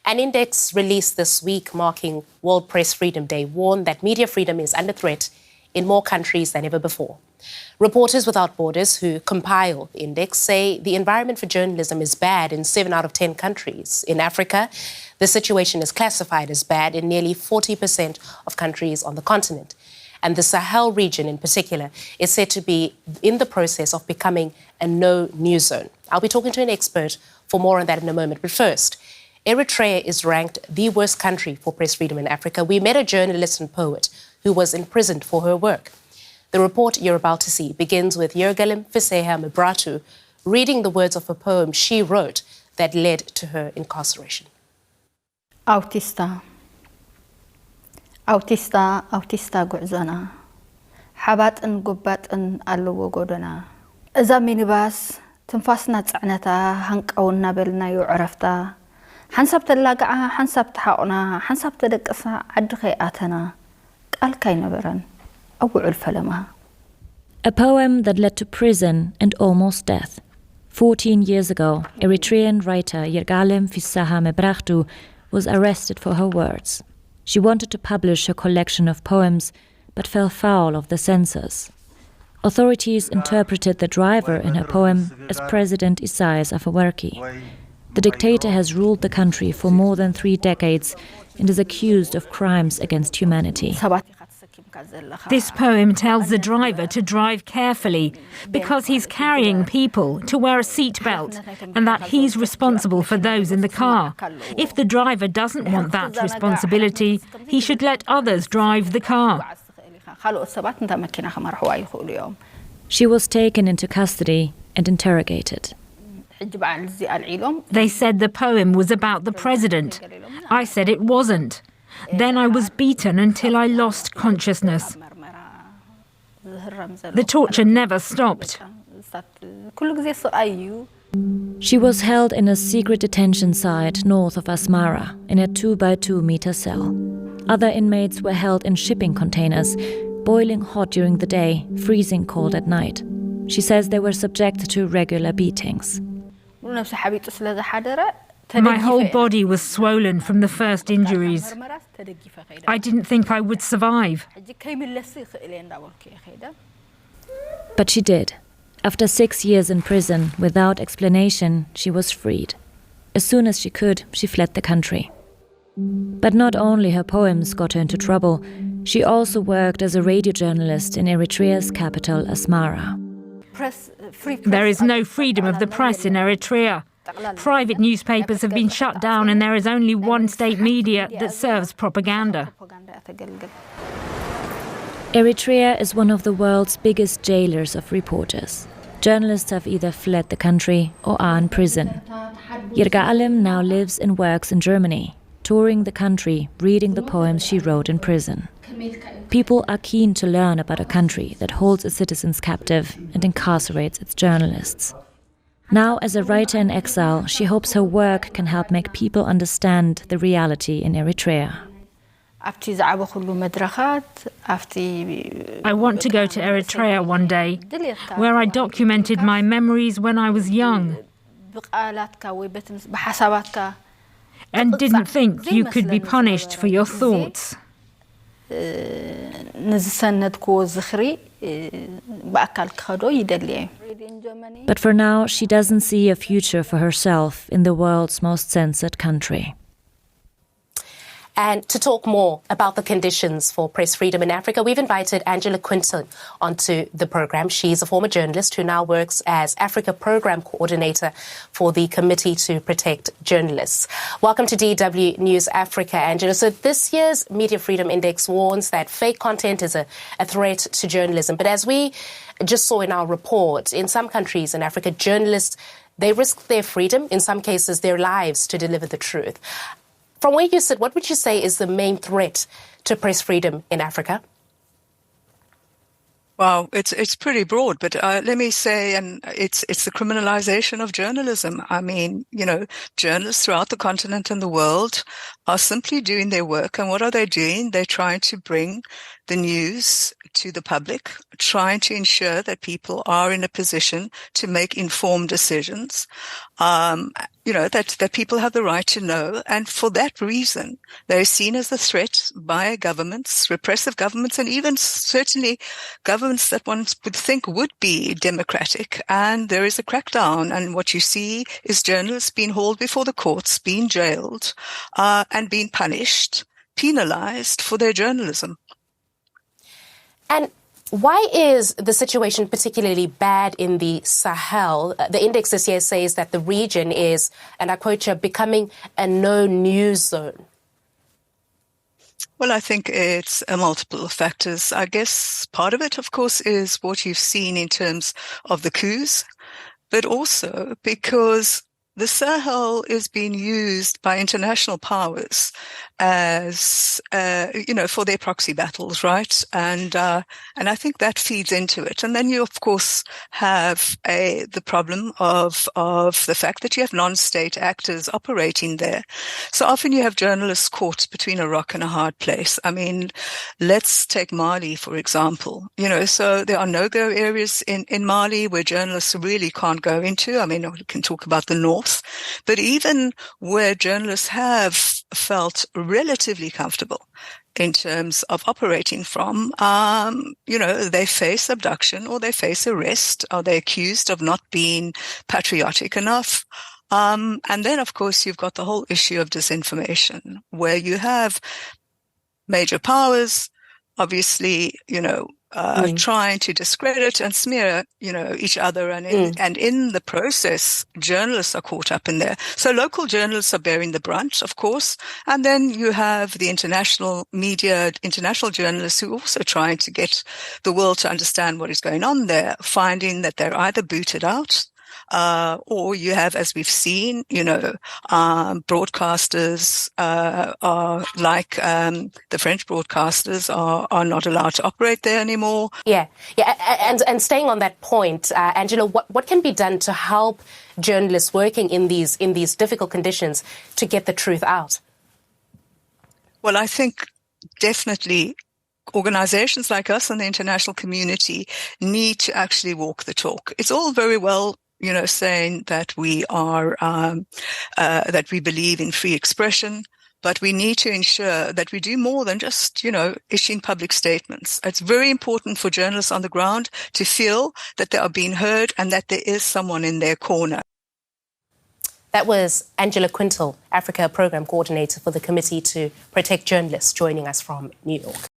An index released this week marking World Press Freedom Day warned that media freedom is under threat in more countries than ever before. Reporters Without Borders, who compile the index, say the environment for journalism is bad in 7 out of 10 countries. In Africa, the situation is classified as bad in nearly 40% of countries on the continent. And the Sahel region in particular is said to be in the process of becoming a no-news zone. I'll be talking to an expert for more on that in a moment. But first, Eritrea is ranked the worst country for press freedom in Africa. We met a journalist and poet who was imprisoned for her work. The report you're about to see begins with Yirgalem Fisseha Mebrahtu reading the words of a poem she wrote that led to her incarceration. Autista ጉዕዞና ሓባጥን ጉባጥን ኣለዎ ጎደና እዛ ሚኒባስ ትንፋስና ጽዕነታ ሃንቀውና በልናዮ ዕረፍታ ሓንሳብ ተላግዓ ሓንሳብ ተሓቁና ሓንሳብ ተደቀሳ ዓድኸ ኣተና ቃልካ ይነበረን ኣውዑል ፈለማ. A poem that led to prison and almost death. 14 years ago, Eritrean writer Yirgalem Fisseha Mebrahtu was arrested for her words. She wanted to publish her collection of poems, but fell foul of the censors. Authorities interpreted the driver in her poem as President Isaias Afwerki. The dictator has ruled the country for more than 3 decades and is accused of crimes against humanity. This poem tells the driver to drive carefully because he's carrying people, to wear a seatbelt, and that he's responsible for those in the car. If the driver doesn't want that responsibility, he should let others drive the car. She was taken into custody and interrogated. They said the poem was about the president. I said it wasn't. Then I was beaten until I lost consciousness. The torture never stopped. She was held in a secret detention site north of Asmara in a 2-by-2-meter cell. Other inmates were held in shipping containers, boiling hot during the day, freezing cold at night. She says they were subjected to regular beatings. My whole body was swollen from the first injuries. I didn't think I would survive. But she did. After 6 years in prison, without explanation, she was freed. As soon as she could, she fled the country. But not only her poems got her into trouble, she also worked as a radio journalist in Eritrea's capital, Asmara. There is no freedom of the press in Eritrea. Private newspapers have been shut down and there is only one state media that serves propaganda. Eritrea is one of the world's biggest jailers of reporters. Journalists have either fled the country or are in prison. Yirgalem now lives and works in Germany, touring the country, reading the poems she wrote in prison. People are keen to learn about a country that holds its citizens captive and incarcerates its journalists. Now, as a writer in exile, she hopes her work can help make people understand the reality in Eritrea. I want to go to Eritrea one day, where I documented my memories when I was young, and didn't think you could be punished for your thoughts. But for now, she doesn't see a future for herself in the world's most censored country. And to talk more about the conditions for press freedom in Africa, we've invited Angela Quinton onto the program. She's a former journalist who now works as Africa Program Coordinator for the Committee to Protect Journalists. Welcome to DW News Africa, Angela. So this year's Media Freedom Index warns that fake content is a threat to journalism. But as we just saw in our report, in some countries in Africa, journalists, they risk their freedom, in some cases their lives, to deliver the truth. From where you sit, what would you say is the main threat to press freedom in Africa? Well, it's pretty broad, but let me say, and it's the criminalization of journalism. I mean, journalists throughout the continent and the world are simply doing their work, and what are they doing? They're trying to bring the news to the public, trying to ensure that people are in a position to make informed decisions, that people have the right to know. And for that reason, they're seen as a threat by governments, repressive governments, and even certainly governments that one would think would be democratic. And there is a crackdown. And what you see is journalists being hauled before the courts, being jailed, and being punished, penalized for their journalism. And why is the situation particularly bad in the Sahel? The index this year says that the region is, and I quote you, becoming a no-news zone. Well, I think it's multiple factors. I guess part of it, of course, is what you've seen in terms of the coups, but also because the Sahel is being used by international powers as, for their proxy battles, right? And I think that feeds into it. And then you, of course, have the problem of the fact that you have non-state actors operating there. So often you have journalists caught between a rock and a hard place. I mean, let's take Mali, for example. So there are no-go areas in Mali where journalists really can't go into. I mean, we can talk about the north. But even where journalists have felt relatively comfortable in terms of operating from, they face abduction or they face arrest, or they're accused of not being patriotic enough. And then, of course, you've got the whole issue of disinformation, where you have major powers, obviously, trying to discredit and smear, each other. And in the process, journalists are caught up in there. So local journalists are bearing the brunt, of course. And then you have the international media, international journalists who are also trying to get the world to understand what is going on there, finding that they're either booted out, or you have, as we've seen, broadcasters are like the French broadcasters are not allowed to operate there anymore. Yeah. And staying on that point, Angela, what can be done to help journalists working in these difficult conditions to get the truth out? Well, I think definitely organizations like us and the international community need to actually walk the talk. It's all very well, saying that we are, that we believe in free expression, but we need to ensure that we do more than just, issuing public statements. It's very important for journalists on the ground to feel that they are being heard and that there is someone in their corner. That was Angela Quintal, Africa Program Coordinator for the Committee to Protect Journalists, joining us from New York.